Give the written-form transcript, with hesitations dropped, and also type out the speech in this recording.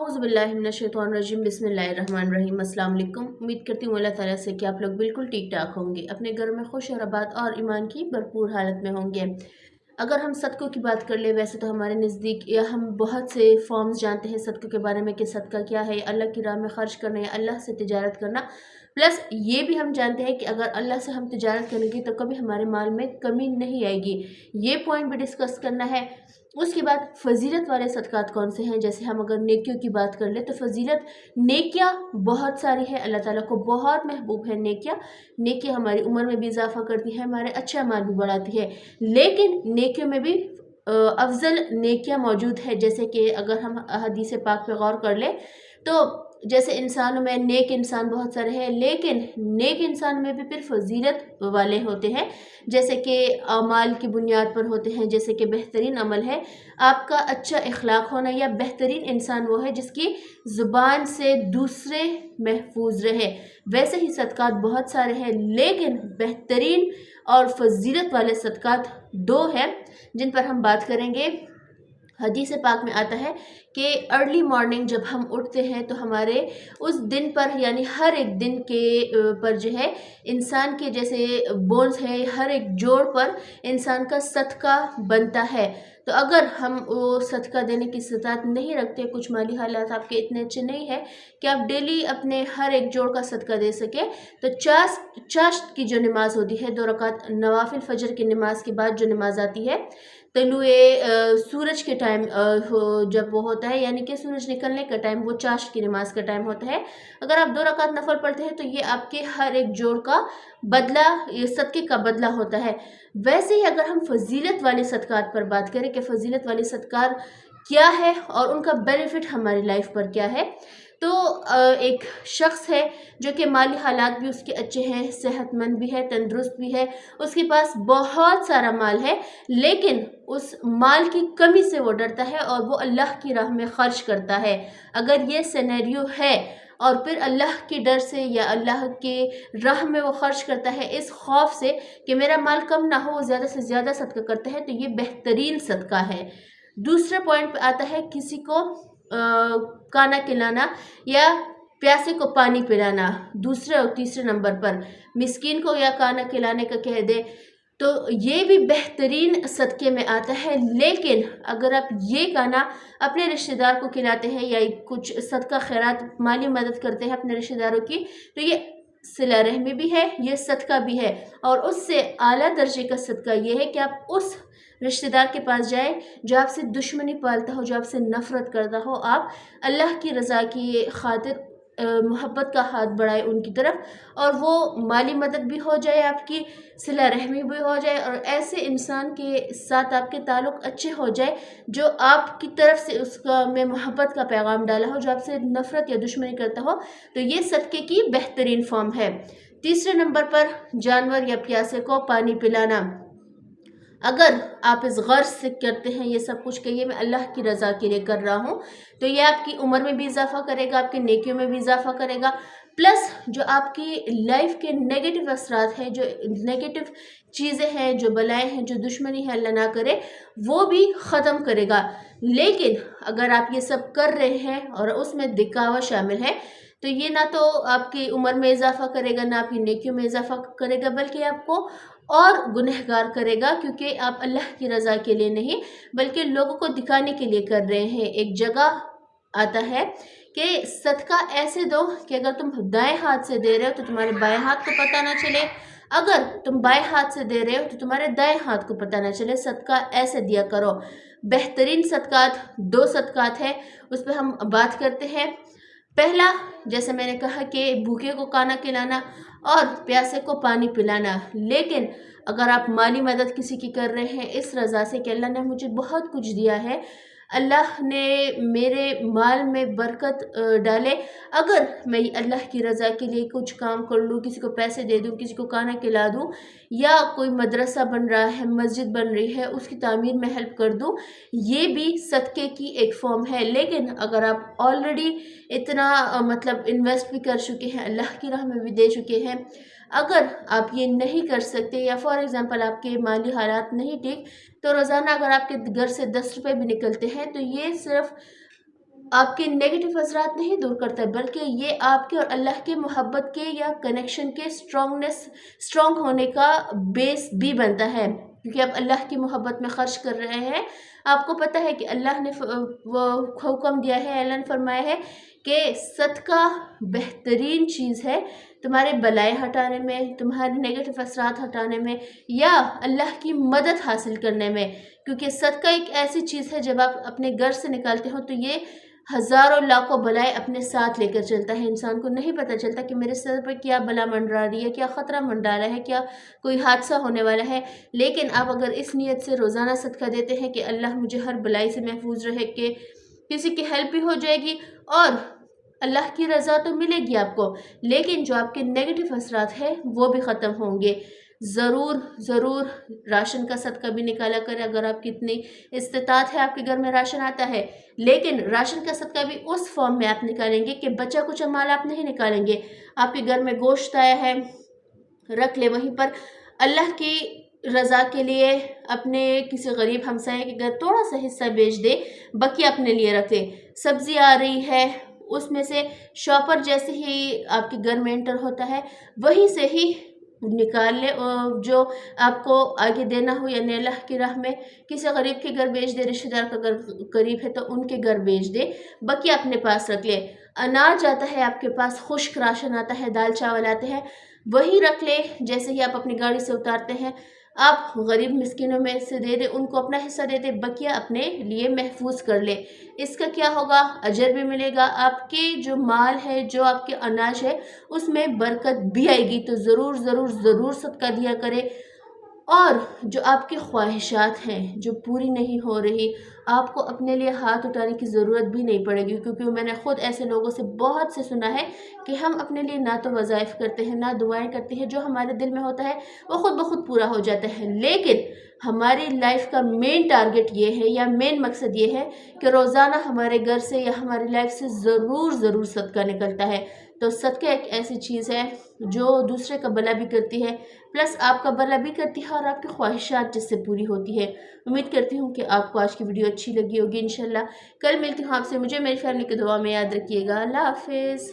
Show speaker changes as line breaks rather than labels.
औज़ुबिल्लाहिमिनश्शैतानिर्रजीम बिस्मिल्लाहिर्रहमानिर्रहीम। अस्सलाम वालेकुम। उम्मीद करती हूँ अल्लाह ताला से कि आप लोग बिल्कुल ठीक ठाक होंगे, अपने घर में खुश और आबाद और ईमान की भरपूर हालत में होंगे। अगर हम सदक़ों की बात कर ले, वैसे तो हमारे नज़दीक या हम बहुत से फॉर्म्स जानते हैं सदक़ों के बारे में कि सदका क्या है, अल्लाह की राह में ख़र्च करना या अल्लाह से तिजारत करना। प्लस ये भी हम जानते हैं कि अगर अल्लाह से हम तिजारत करेंगे तो कभी हमारे माल में कमी नहीं आएगी। ये पॉइंट भी डिस्कस करना है। उसके बाद फ़जीलत वाले सदक़ात कौन से हैं, जैसे हम अगर नेकियों की बात कर ले तो फ़जीलत नेकियां बहुत सारी है, अल्लाह ताला को बहुत महबूब है नेकियां। नेकियां हमारी उम्र में भी इजाफ़ा करती है, हमारे अच्छे अमाल भी बढ़ाती है। लेकिन नेकियों में भी अफजल नेकियां मौजूद है, जैसे कि अगर हम हदीस पाक पे गौर कर ले तो जैसे इंसानों में नेक इंसान बहुत सारे हैं, लेकिन नेक इंसान में भी फिर फजीलत वाले होते हैं, जैसे कि अमाल की बुनियाद पर होते हैं। जैसे कि बेहतरीन अमल है आपका अच्छा इखलाक होना, या बेहतरीन इंसान वो है जिसकी ज़ुबान से दूसरे महफूज रहे। वैसे ही सदक़ात बहुत सारे हैं, लेकिन बेहतरीन और फजीलत वाले सदक़ात दो हैं जिन पर हम बात करेंगे। हदीस पाक में आता है कि अर्ली मॉर्निंग जब हम उठते हैं तो हमारे उस दिन पर, यानी हर एक दिन के पर जो है इंसान के जैसे बोन्स है, हर एक जोड़ पर इंसान का सदका बनता है। तो अगर हम वो सदका देने की इस्तात नहीं रखते, कुछ माली हालात आपके इतने अच्छे नहीं है कि आप डेली अपने हर एक जोड़ का सदका दे सके, तो चाश्त की जो नमाज होती है, 2 रकात नवाफिल फजर की नमाज के बाद जो नमाज आती है, तलुए सूरज के टाइम जब वो होता है, यानी कि सूरज निकलने का टाइम, वो चाश्त की नमाज का टाइम होता है। अगर आप 2 रकात नफल पढ़ते हैं तो ये आपके हर एक जोड़ का बदला, ये सदक़े का बदला होता है। वैसे ही अगर हम फजीलत वाले सदक़ात पर बात करें कि फ़जीलत वाले सदक़ात क्या है और उनका बेनिफिट हमारी लाइफ पर क्या है, तो एक शख्स है जो कि माली हालात भी उसके अच्छे हैं, सेहतमंद भी है, तंदुरुस्त भी है, उसके पास बहुत सारा माल है, लेकिन उस माल की कमी से वो डरता है और वो अल्लाह की राह में ख़र्च करता है। अगर ये सिनेरियो है और फिर अल्लाह के डर से या अल्लाह के राह में वो खर्च करता है इस खौफ से कि मेरा माल कम ना हो, वो ज़्यादा से ज़्यादा सदका करता है, तो ये बेहतरीन सदका है। दूसरे पॉइंट पे आता है किसी को खाना खिलाना या प्यासे को पानी पिलाना। दूसरे और तीसरे नंबर पर मिस्कीन को या खाना खिलाने का कह दे, तो ये भी बेहतरीन सदक़े में आता है। लेकिन अगर आप ये खाना अपने रिश्तेदार को खिलाते हैं या कुछ सदका खैरात माली मदद करते हैं अपने रिश्तेदारों की, तो ये सिला रहमी भी है, ये सदका भी है। और उससे आला दर्जे का सदका ये है कि आप उस रिश्तेदार के पास जाए जो आपसे दुश्मनी पालता हो, जो आपसे नफ़रत करता हो, आप अल्लाह की रज़ा की खातिर मोहब्बत का हाथ बढ़ाए उनकी तरफ, और वो माली मदद भी हो जाए, आपकी सिला रहमी भी हो जाए, और ऐसे इंसान के साथ आपके ताल्लुक़ अच्छे हो जाए जो आपकी तरफ से उसका में मोहब्बत का पैगाम डाला हो, जो आपसे नफ़रत या दुश्मनी करता हो, तो ये सदक़े की बेहतरीन फॉर्म है। तीसरे नंबर पर जानवर या प्यासे को पानी पिलाना। अगर आप इस गर्ज से करते हैं ये सब कुछ कि ये मैं अल्लाह की रज़ा के लिए कर रहा हूँ, तो ये आपकी उम्र में भी इजाफ़ा करेगा, आपके नेकियों में भी इजाफ़ा करेगा, प्लस जो आपकी लाइफ के नेगेटिव असरात हैं, जो नेगेटिव चीज़ें हैं, जो बलाएँ हैं, जो दुश्मनी है अल्लाह ना करे, वो भी ख़त्म करेगा। लेकिन अगर आप ये सब कर रहे हैं और उसमें दिखावा शामिल है, तो ये ना तो आपकी उम्र में इजाफ़ा करेगा, ना आपकी नेकियों में इजाफ़ा करेगा, बल्कि आपको और गुनहगार करेगा, क्योंकि आप अल्लाह की रज़ा के लिए नहीं बल्कि लोगों को दिखाने के लिए कर रहे हैं। एक जगह आता है कि सदका ऐसे दो कि अगर तुम दाएं हाथ से दे रहे हो तो तुम्हारे बाएं हाथ को पता ना चले, अगर तुम बाएं हाथ से दे रहे हो तो तुम्हारे दाएं हाथ को पता ना चले। सदका ऐसे दिया करो। बेहतरीन सदकात 2 सदकात है, उस पर हम बात करते हैं। पहला, जैसे मैंने कहा कि भूखे को खाना खिलाना और प्यासे को पानी पिलाना। लेकिन अगर आप माली मदद किसी की कर रहे हैं इस रज़ा से कि अल्लाह ने मुझे बहुत कुछ दिया है, अल्लाह ने मेरे माल में बरकत डाले, अगर मैं अल्लाह की रज़ा के लिए कुछ काम कर लूँ, किसी को पैसे दे दूँ, किसी को खाना खिला दूँ, या कोई मदरसा बन रहा है, मस्जिद बन रही है, उसकी तामीर में हेल्प कर दूँ, ये भी सदक़े की एक फॉर्म है। लेकिन अगर आप ऑलरेडी इतना मतलब इन्वेस्ट भी कर चुके हैं, अल्लाह की राह में भी दे चुके हैं, अगर आप ये नहीं कर सकते, या फॉर एग्ज़ाम्पल आपके माली हालात नहीं ठीक, तो रोज़ाना अगर आपके घर से 10 रुपये भी निकलते हैं तो ये सिर्फ آپ کے نیگیٹو اثرات نہیں دور کرتا ہے، بلکہ یہ آپ کے اور اللہ کے محبت کے یا کنیکشن کے اسٹرانگ ہونے کا بیس بھی بنتا ہے، کیونکہ آپ اللہ کی محبت میں خرچ کر رہے ہیں۔ آپ کو پتہ ہے کہ اللہ نے وہ حکم دیا ہے، اللہ نے فرمایا ہے کہ صدقہ بہترین چیز ہے تمہارے بلائے ہٹانے میں، تمہارے نیگیٹو اثرات ہٹانے میں، یا اللہ کی مدد حاصل کرنے میں، کیونکہ صدقہ ایک ایسی چیز ہے جب آپ اپنے گھر سے نکالتے ہو تو یہ ہزاروں لاکھوں بلائے اپنے ساتھ لے کر چلتا ہے۔ انسان کو نہیں پتہ چلتا کہ میرے سر پر کیا بلا منڈرا رہی ہے، کیا خطرہ منڈرا رہا ہے، کیا کوئی حادثہ ہونے والا ہے، لیکن آپ اگر اس نیت سے روزانہ صدقہ دیتے ہیں کہ اللہ مجھے ہر بلائی سے محفوظ رہے، کہ کسی کی ہیلپ بھی ہو جائے گی اور اللہ کی رضا تو ملے گی آپ کو، لیکن جو آپ کے نیگیٹو اثرات ہیں وہ بھی ختم ہوں گے۔ ضرور راشن کا صدقہ بھی نکالا کریں اگر آپ کی اتنی استطاعت ہے، آپ کے گھر میں راشن آتا ہے، لیکن راشن کا صدقہ بھی اس فارم میں آپ نکالیں گے کہ بچہ کچھ مال آپ نہیں نکالیں گے۔ آپ کے گھر میں گوشت آیا ہے، رکھ لے وہیں پر، اللہ کی رضا کے لیے اپنے کسی غریب ہمسائے کے گھر تھوڑا سا حصہ بیچ دے، باقی اپنے لیے رکھ لے۔ سبزی آ رہی ہے، اس میں سے شاپر جیسے ہی آپ کے گھر میں انٹر ہوتا ہے وہیں سے ہی نکال لے، جو آپ کو آگے دینا ہو، یعنی اللہ کی راہ میں کسی غریب کے گھر بیچ دے، رشتہ دار کا گھر قریب ہے تو ان کے گھر بیچ دے، باقی اپنے پاس رکھ لے۔ اناج آتا ہے آپ کے پاس، خشک راشن آتا ہے، دال چاول آتے ہیں، وہی رکھ لے۔ جیسے ہی آپ اپنی گاڑی سے اتارتے ہیں آپ غریب مسکینوں میں سے دے دے، ان کو اپنا حصہ دے دے، بقیہ اپنے لیے محفوظ کر لے۔ اس کا کیا ہوگا؟ اجر بھی ملے گا، آپ کے جو مال ہے، جو آپ کے اناج ہے اس میں برکت بھی آئے گی۔ تو ضرور صدقہ دیا کرے، اور جو آپ کی خواہشات ہیں جو پوری نہیں ہو رہی، آپ کو اپنے لیے ہاتھ اٹھانے کی ضرورت بھی نہیں پڑے گی، کیونکہ میں نے خود ایسے لوگوں سے بہت سے سنا ہے کہ ہم اپنے لیے نہ تو وظائف کرتے ہیں، نہ دعائیں کرتے ہیں، جو ہمارے دل میں ہوتا ہے وہ خود بخود پورا ہو جاتا ہے، لیکن ہماری لائف کا مین ٹارگٹ یہ ہے یا مین مقصد یہ ہے کہ روزانہ ہمارے گھر سے یا ہماری لائف سے ضرور صدقہ نکلتا ہے۔ تو صدقہ ایک ایسی چیز ہے جو دوسرے کا بھلا بھی کرتی ہے، پلس آپ کا بھلا بھی کرتی ہے، اور آپ کی خواہشات جس سے پوری ہوتی ہے۔ امید کرتی ہوں کہ آپ کو آج کی ویڈیو اچھی لگی ہوگی۔ انشاءاللہ کل ملتی ہوں آپ سے، مجھے میری فیملی کی دعا میں یاد رکھیے گا۔ اللہ حافظ۔